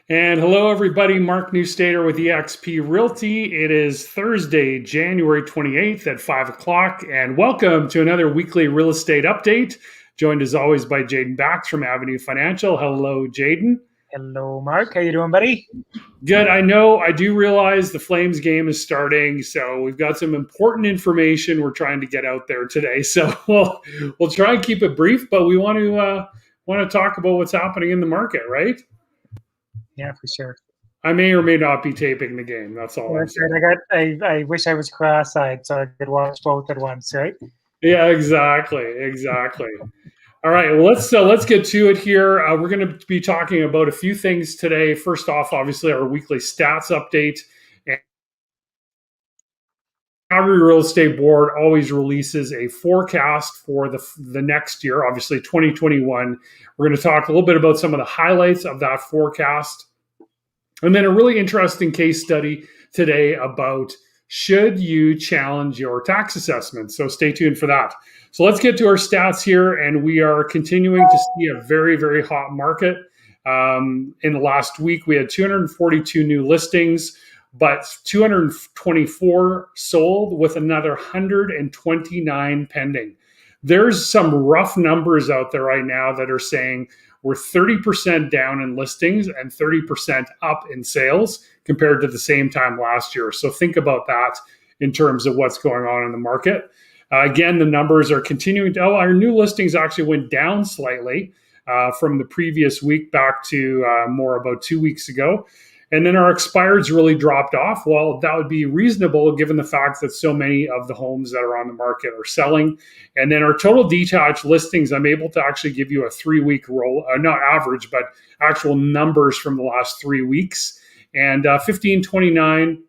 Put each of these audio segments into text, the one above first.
And hello, everybody. Mark Newstater with eXp Realty. It is Thursday, January 28th at 5 o'clock, and welcome to another weekly real estate update. Joined as always by Jaden Bax from Avenue Financial. Hello, Jaden. Hello, Mark. How you doing, buddy? Good. I do realize the Flames game is starting, so we've got some important information we're trying to get out there today. So we'll try and keep it brief, but we want to talk about what's happening in the market, right? Yeah, for sure. I may or may not be taping the game. That's all I'm saying. I wish I was cross-eyed so I could watch both at once, right? Yeah, exactly. All right, well, let's get to it here. We're going to be talking about a few things today. First off, obviously, our weekly stats update. And Calgary Real Estate Board always releases a forecast for the next year, obviously 2021. We're going to talk a little bit about some of the highlights of that forecast. And then a really interesting case study today about should you challenge your tax assessment? So stay tuned for that. So let's get to our stats here. And we are continuing to see a very, very hot market. In the last week, we had 242 new listings, but 224 sold with another 129 pending. There's some rough numbers out there right now that are saying we're 30% down in listings and 30% up in sales compared to the same time last year. So think about that in terms of what's going on in the market. Again, the numbers are continuing to, our new listings actually went down slightly from the previous week back to more about 2 weeks ago. And then our expireds really dropped off. Well, that would be reasonable given the fact that so many of the homes that are on the market are selling. And then our total detached listings, I'm able to actually give you a 3-week roll, not average, but actual numbers from the last 3 weeks. And 1529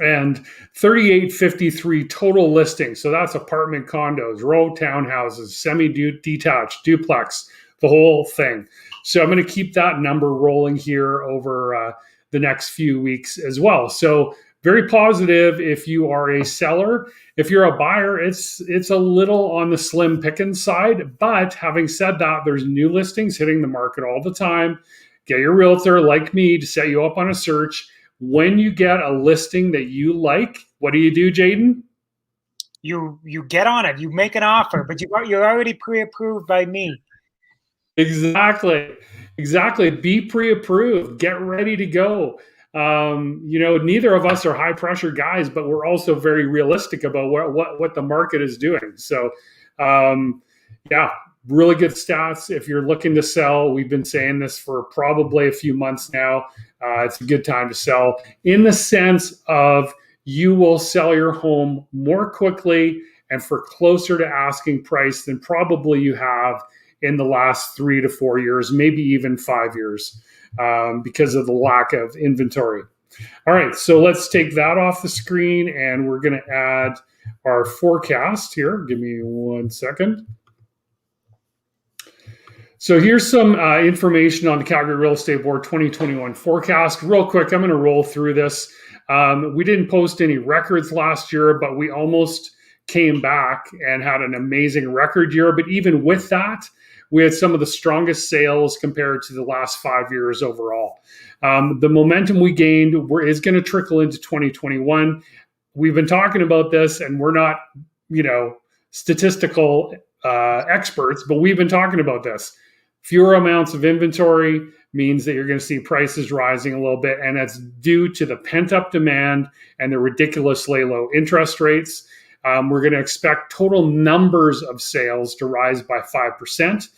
and 3853 total listings. So that's apartment condos, row townhouses, semi-detached, duplex, the whole thing. So I'm going to keep that number rolling here over the next few weeks as well. So very positive if you are a seller. If you're a buyer, it's a little on the slim pickings side. But having said that, there's new listings hitting the market all the time. Get your realtor like me to set you up on a search. When you get a listing that you like, what do you do, Jaden? You get on it. You make an offer, but you're already pre-approved by me. Exactly. Be pre-approved. Get ready to go. Neither of us are high pressure guys, but we're also very realistic about what the market is doing. So, yeah, really good stats. If you're looking to sell, we've been saying this for probably a few months now. It's a good time to sell in the sense of you will sell your home more quickly and for closer to asking price than probably you have in the last 3 to 4 years, maybe even 5 years, because of the lack of inventory. All right, so let's take that off the screen, and we're going to add our forecast here. Give me 1 second. So here's some information on the Calgary Real Estate Board 2021 forecast. Real quick, I'm going to roll through this. We didn't post any records last year, but we almost came back and had an amazing record year. But even with that, we had some of the strongest sales compared to the last 5 years overall. The momentum we gained is going to trickle into 2021. We've been talking about this, and we're not, statistical experts, but we've been talking about this. Fewer amounts of inventory means that you're going to see prices rising a little bit, and that's due to the pent-up demand and the ridiculously low interest rates. We're going to expect total numbers of sales to rise by 5%.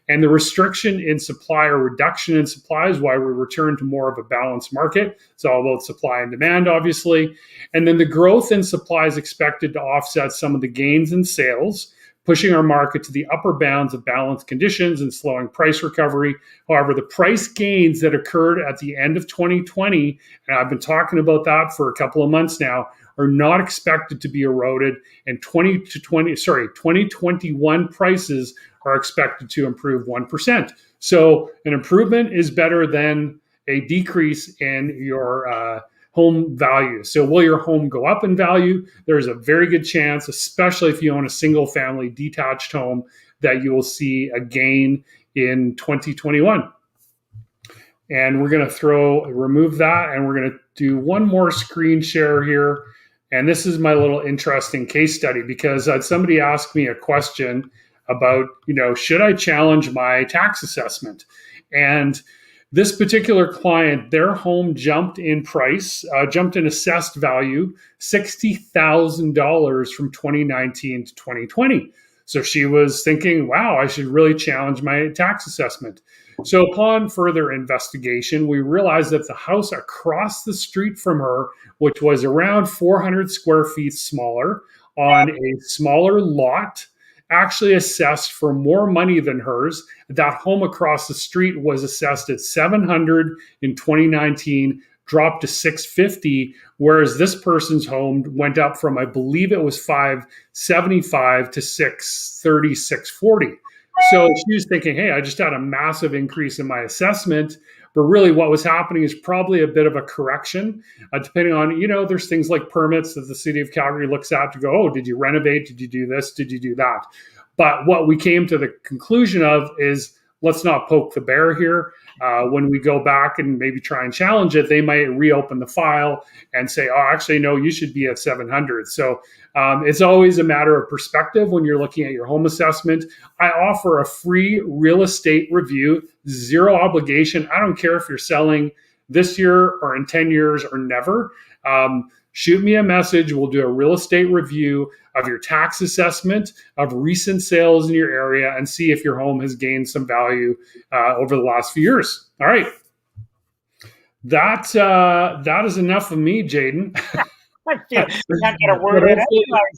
And the restriction in supply or reduction in supply is why we return to more of a balanced market. It's all about supply and demand, obviously. And then the growth in supply is expected to offset some of the gains in sales, pushing our market to the upper bounds of balanced conditions and slowing price recovery. However, the price gains that occurred at the end of 2020, and I've been talking about that for a couple of months now, are not expected to be eroded, and 2021 prices are expected to improve 1%. So an improvement is better than a decrease in your home value. So will your home go up in value? There's a very good chance, especially if you own a single family detached home, that you will see a gain in 2021. And we're going to remove that, and we're going to do one more screen share here. And this is my little interesting case study, because somebody asked me a question about, should I challenge my tax assessment? And this particular client, their home jumped in price, jumped in assessed value, $60,000 from 2019 to 2020. So she was thinking, wow, I should really challenge my tax assessment. So upon further investigation, we realized that the house across the street from her, which was around 400 square feet smaller on a smaller lot, actually assessed for more money than hers. That home across the street was assessed at 700 in 2019, dropped to 650, whereas this person's home went up from, I believe it was 575 to 630, 640. So she was thinking, hey, I just had a massive increase in my assessment. But really what was happening is probably a bit of a correction, depending on, there's things like permits that the city of Calgary looks at to go, oh, did you renovate? Did you do this? Did you do that? But what we came to the conclusion of is, let's not poke the bear here. When we go back and maybe try and challenge it, they might reopen the file and say, oh, actually, no, you should be at 700. So it's always a matter of perspective when you're looking at your home assessment. I offer a free real estate review, zero obligation. I don't care if you're selling this year or in 10 years or never. Shoot me a message. We'll do a real estate review of your tax assessment, of recent sales in your area, and see if your home has gained some value over the last few years. All right. That is enough of me, Jaden. I feel you can't get a word in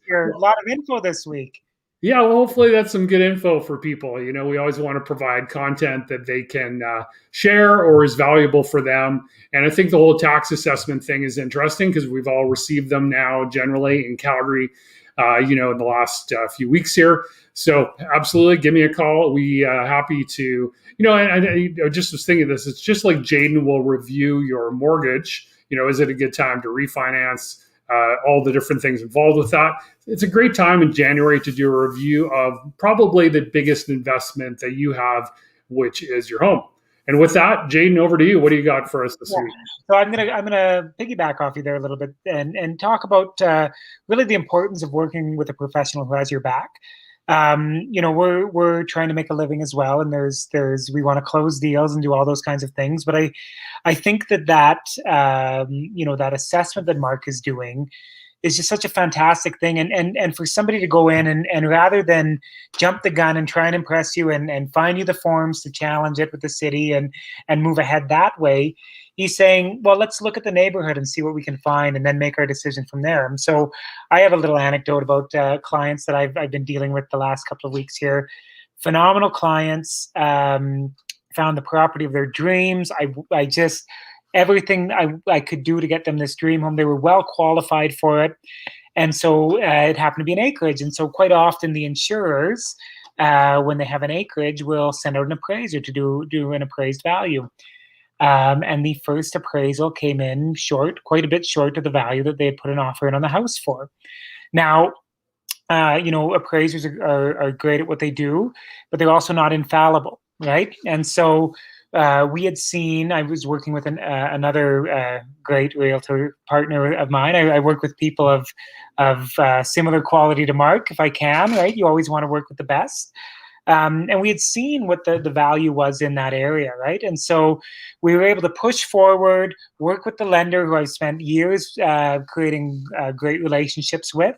here. A lot of info this week. Yeah, well, hopefully that's some good info for people. We always want to provide content that they can share or is valuable for them. And I think the whole tax assessment thing is interesting because we've all received them now generally in Calgary, in the last few weeks here. So absolutely, give me a call. We happy to, and I just was thinking this. It's just like Jaden will review your mortgage. Is it a good time to refinance? All the different things involved with that. It's a great time in January to do a review of probably the biggest investment that you have, which is your home. And with that, Jaden, over to you. What do you got for us this week? So I'm gonna piggyback off you there a little bit and talk about really the importance of working with a professional who has your back. We're trying to make a living as well, and there's we want to close deals and do all those kinds of things. But I think that that assessment that Mark is doing is just such a fantastic thing. And for somebody to go in and rather than jump the gun and try and impress you and find you the forms to challenge it with the city and move ahead that way, he's saying, well, let's look at the neighborhood and see what we can find and then make our decision from there. And so I have a little anecdote about clients that I've been dealing with the last couple of weeks here. Phenomenal clients, found the property of their dreams. I just everything I could do to get them this dream home. They were well qualified for it. And so it happened to be an acreage. And so quite often the insurers, when they have an acreage, will send out an appraiser to do an appraised value. And the first appraisal came in quite a bit short of the value that they had put an offer in on the house for. Now, appraisers are great at what they do, but they're also not infallible, right? And so we had seen, I was working with another great realtor partner of mine. I work with people of similar quality to Mark, if I can, right? You always want to work with the best. And we had seen what the value was in that area, right? And so we were able to push forward, work with the lender who I've spent years creating great relationships with,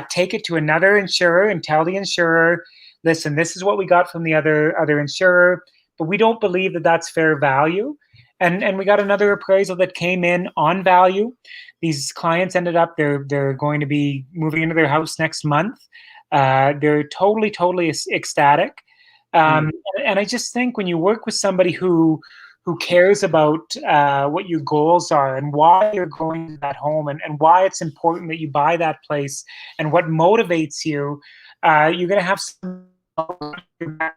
take it to another insurer and tell the insurer, listen, this is what we got from the other insurer, but we don't believe that that's fair value. And we got another appraisal that came in on value. These clients ended up, they're going to be moving into their house next month. They're totally ecstatic. And I just think when you work with somebody who cares about what your goals are and why you're going to that home and why it's important that you buy that place and what motivates you, you're going to have some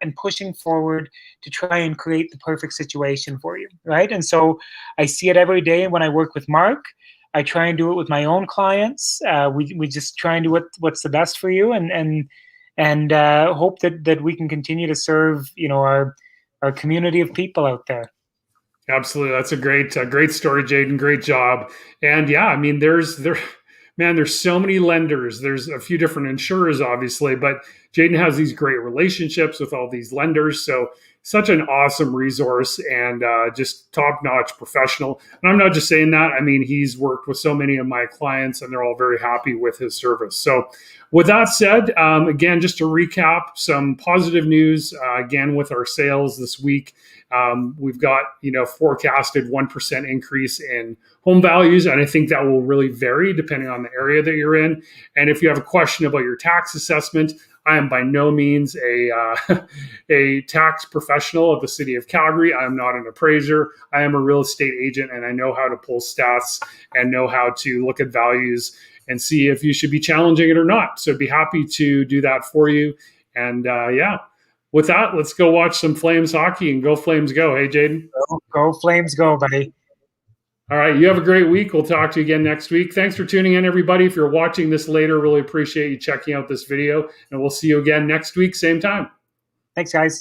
and pushing forward to try and create the perfect situation for you, right? And so I see it every day when I work with Mark. I try and do it with my own clients. We just try and do what's the best for you, and hope that we can continue to serve our community of people out there. Absolutely. That's a great story, Jaden. Great job. And yeah, I mean, there's so many lenders. There's a few different insurers, obviously, but Jaden has these great relationships with all these lenders. So such an awesome resource and just top notch professional. And I'm not just saying that. I mean, he's worked with so many of my clients, and they're all very happy with his service. So, with that said, again, just to recap, some positive news again with our sales this week. We've got forecasted 1% increase in home values, and I think that will really vary depending on the area that you're in. And if you have a question about your tax assessment, I am by no means a tax professional of the city of Calgary. I am not an appraiser. I am a real estate agent, and I know how to pull stats and know how to look at values and see if you should be challenging it or not. So I'd be happy to do that for you. And yeah, with that, let's go watch some Flames hockey and go Flames go. Hey, Jaden. Go Flames go, buddy. All right. You have a great week. We'll talk to you again next week. Thanks for tuning in, everybody. If you're watching this later, really appreciate you checking out this video. And we'll see you again next week, same time. Thanks, guys.